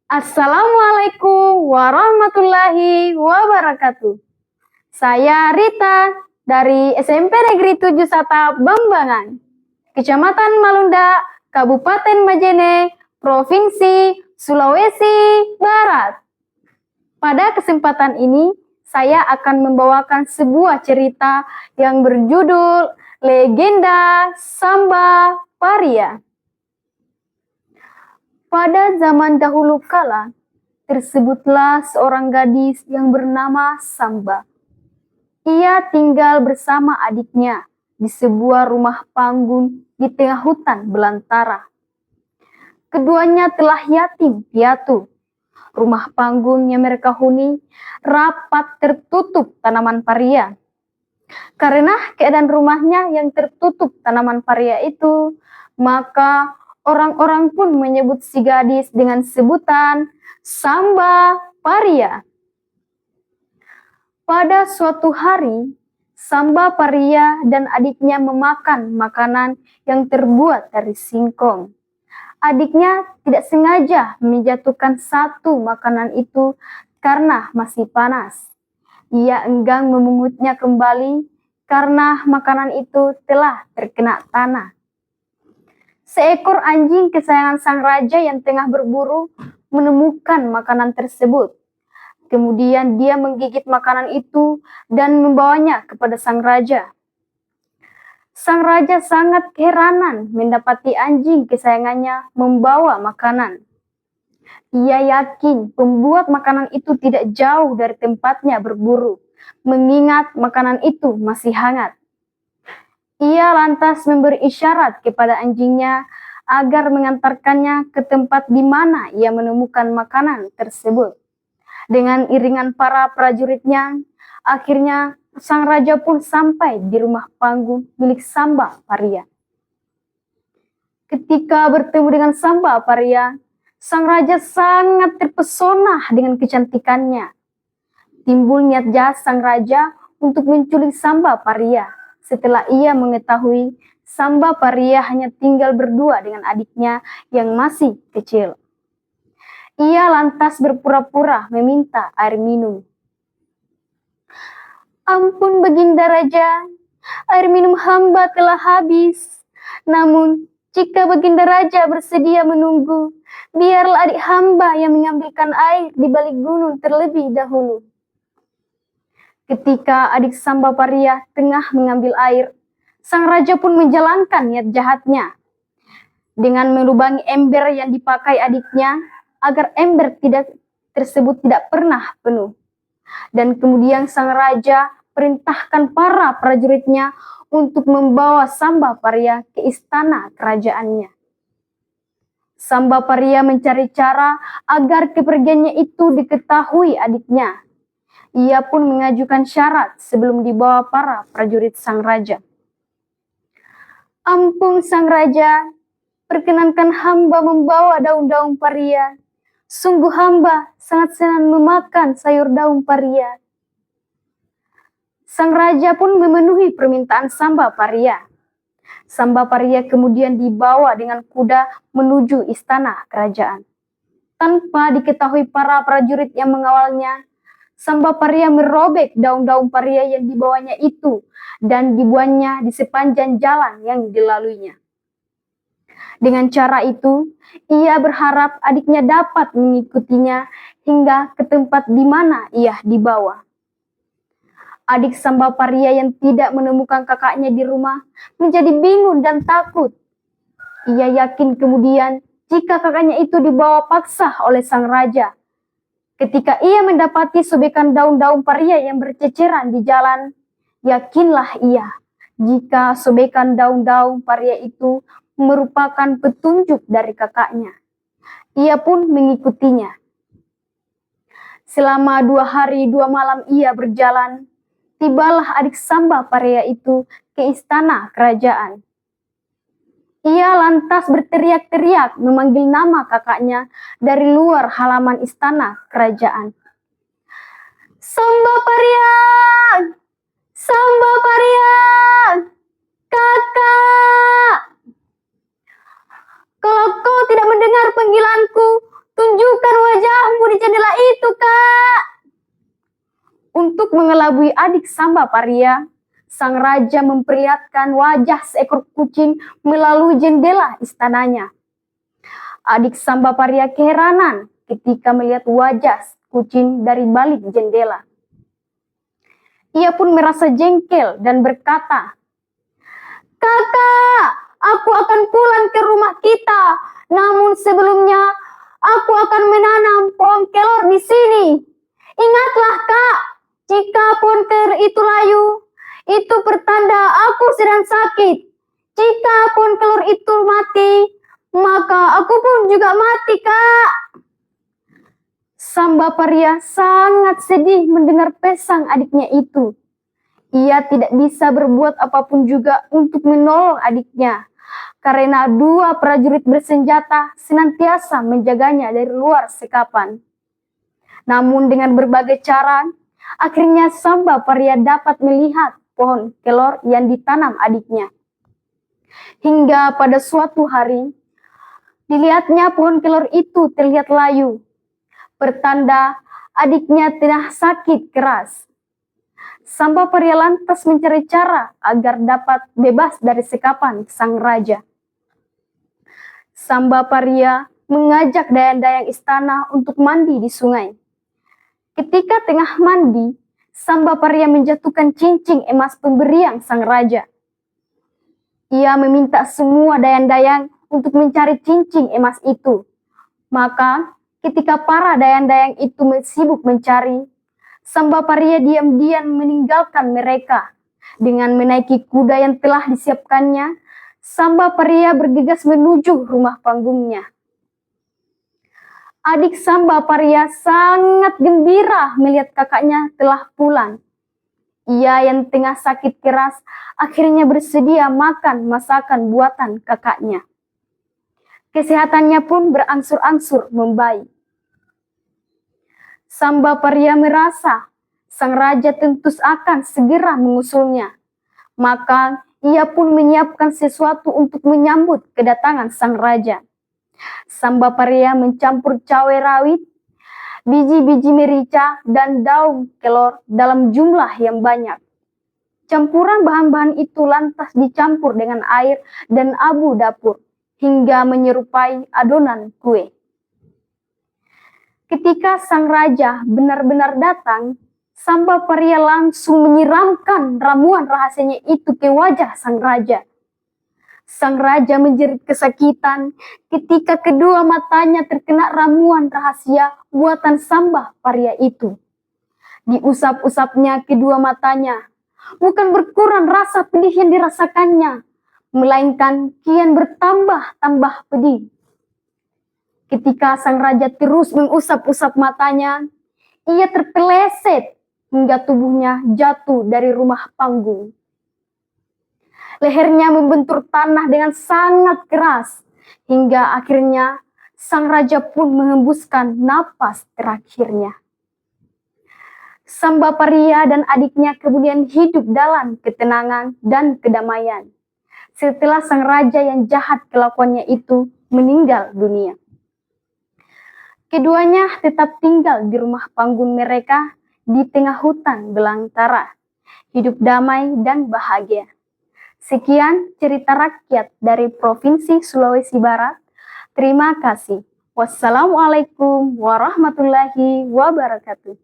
Assalamualaikum warahmatullahi wabarakatuh. Saya Rita dari SMP Negeri 7 Sata Bambangan, Kecamatan Malunda, Kabupaten Majene, Provinsi Sulawesi Barat. Pada kesempatan ini, saya akan membawakan sebuah cerita yang berjudul Legenda Samba Paria. Pada zaman dahulu kala, tersebutlah seorang gadis yang bernama Samba. Ia tinggal bersama adiknya di sebuah rumah panggung di tengah hutan belantara. Keduanya telah yatim piatu. Rumah panggung yang mereka huni rapat tertutup tanaman paria. Karena keadaan rumahnya yang tertutup tanaman paria itu, maka orang-orang pun menyebut si gadis dengan sebutan Samba Paria. Pada suatu hari, Samba Paria dan adiknya memakan makanan yang terbuat dari singkong. Adiknya tidak sengaja menjatuhkan satu makanan itu karena masih panas. Ia enggan memungutnya kembali karena makanan itu telah terkena tanah. Seekor anjing kesayangan sang raja yang tengah berburu menemukan makanan tersebut. Kemudian dia menggigit makanan itu dan membawanya kepada sang raja. Sang raja sangat keheranan mendapati anjing kesayangannya membawa makanan. Ia yakin pembuat makanan itu tidak jauh dari tempatnya berburu, mengingat makanan itu masih hangat. Ia lantas memberi isyarat kepada anjingnya agar mengantarkannya ke tempat di mana ia menemukan makanan tersebut. Dengan iringan para prajuritnya, akhirnya sang raja pun sampai di rumah panggung milik Samba Paria. Ketika bertemu dengan Samba Paria, sang raja sangat terpesona dengan kecantikannya. Timbul niat jahat sang raja untuk menculik Samba Paria setelah ia mengetahui Samba Paria hanya tinggal berdua dengan adiknya yang masih kecil. Ia lantas berpura-pura meminta air minum. Ampun Baginda Raja, air minum hamba telah habis. Namun, jika Baginda Raja bersedia menunggu, biarlah adik hamba yang mengambilkan air di balik gunung terlebih dahulu. Ketika adik Samba Paria tengah mengambil air, sang raja pun menjalankan niat jahatnya. Dengan melubangi ember yang dipakai adiknya, agar ember tersebut tidak pernah penuh. Dan kemudian sang raja perintahkan para prajuritnya untuk membawa Samba Paria ke istana kerajaannya. Samba Paria mencari cara agar kepergiannya itu diketahui adiknya. Ia pun mengajukan syarat sebelum dibawa para prajurit sang raja. Ampun sang raja, perkenankan hamba membawa daun-daun paria. Sungguh hamba sangat senang memakan sayur daun paria. Sang raja pun memenuhi permintaan Samba Paria. Samba Paria kemudian dibawa dengan kuda menuju istana kerajaan. Tanpa diketahui para prajurit yang mengawalnya, Samba Paria merobek daun-daun paria yang dibawanya itu dan dibuangnya di sepanjang jalan yang dilaluinya. Dengan cara itu, ia berharap adiknya dapat mengikutinya hingga ke tempat di mana ia dibawa. Adik Samba Paria yang tidak menemukan kakaknya di rumah menjadi bingung dan takut. Ia yakin kemudian jika kakaknya itu dibawa paksa oleh sang raja. Ketika ia mendapati sobekan daun-daun paria yang berceceran di jalan, yakinlah ia jika sobekan daun-daun paria itu merupakan petunjuk dari kakaknya. Ia pun mengikutinya. Selama 2 hari 2 malam ia berjalan, tibalah adik Samba Paria itu ke istana kerajaan. Ia lantas berteriak-teriak memanggil nama kakaknya dari luar halaman istana kerajaan. Samba Paria! Samba Paria! Kakak! Kalau kau tidak mendengar panggilanku, Tunjukkan wajahmu di jendela itu, Kak. Untuk mengelabui adik Samba Paria, sang raja memperlihatkan wajah seekor kucing melalui jendela istananya. Adik Samba Paria keheranan ketika melihat wajah kucing dari balik jendela. Ia pun merasa jengkel dan berkata, "Kakak, aku akan pulang ke rumah kita. Namun sebelumnya, aku akan menanam pohon kelor di sini. Ingatlah, Kak, jika pohon kelor itu layu, itu pertanda aku sedang sakit. Jika pohon kelor itu mati, maka aku pun juga mati, Kak." Samba Paria sangat sedih mendengar pesan adiknya itu. Ia tidak bisa berbuat apapun juga untuk menolong adiknya, karena dua prajurit bersenjata senantiasa menjaganya dari luar sekapan. Namun dengan berbagai cara, akhirnya Samba Paria dapat melihat pohon kelor yang ditanam adiknya. Hingga pada suatu hari, dilihatnya pohon kelor itu terlihat layu, pertanda adiknya tengah sakit keras. Samba Paria lantas mencari cara agar dapat bebas dari sekapan sang raja. Samba Paria mengajak dayang-dayang istana untuk mandi di sungai. Ketika tengah mandi, Samba Paria menjatuhkan cincin emas pemberian sang raja. Ia meminta semua dayang-dayang untuk mencari cincin emas itu. Maka ketika para dayang-dayang itu sibuk mencari, Samba Paria diam-diam meninggalkan mereka. Dengan menaiki kuda yang telah disiapkannya, Samba Paria bergegas menuju rumah panggungnya. Adik Samba Paria sangat gembira melihat kakaknya telah pulang. Ia yang tengah sakit keras akhirnya bersedia makan masakan buatan kakaknya. Kesehatannya pun berangsur-angsur membaik. Samba Paria merasa sang raja tentu akan segera mengusulnya. Maka ia pun menyiapkan sesuatu untuk menyambut kedatangan sang raja. Samba Paria mencampur cabai rawit, biji-biji merica, dan daun kelor dalam jumlah yang banyak. Campuran bahan-bahan itu lantas dicampur dengan air dan abu dapur hingga menyerupai adonan kue. Ketika sang raja benar-benar datang, Samba Paria langsung menyiramkan ramuan rahasianya itu ke wajah sang raja. Sang raja menjerit kesakitan ketika kedua matanya terkena ramuan rahasia buatan Samba Paria itu. Diusap-usapnya kedua matanya, bukan berkurang rasa pedih yang dirasakannya, melainkan kian bertambah-tambah pedih. Ketika sang raja terus mengusap-usap matanya, ia terpeleset hingga tubuhnya jatuh dari rumah panggung. Lehernya membentur tanah dengan sangat keras, hingga akhirnya sang raja pun menghembuskan napas terakhirnya. Samba Paria dan adiknya kemudian hidup dalam ketenangan dan kedamaian, setelah sang raja yang jahat kelakuannya itu meninggal dunia. Keduanya tetap tinggal di rumah panggung mereka di tengah hutan belantara, hidup damai dan bahagia. Sekian cerita rakyat dari Provinsi Sulawesi Barat. Terima kasih. Wassalamualaikum warahmatullahi wabarakatuh.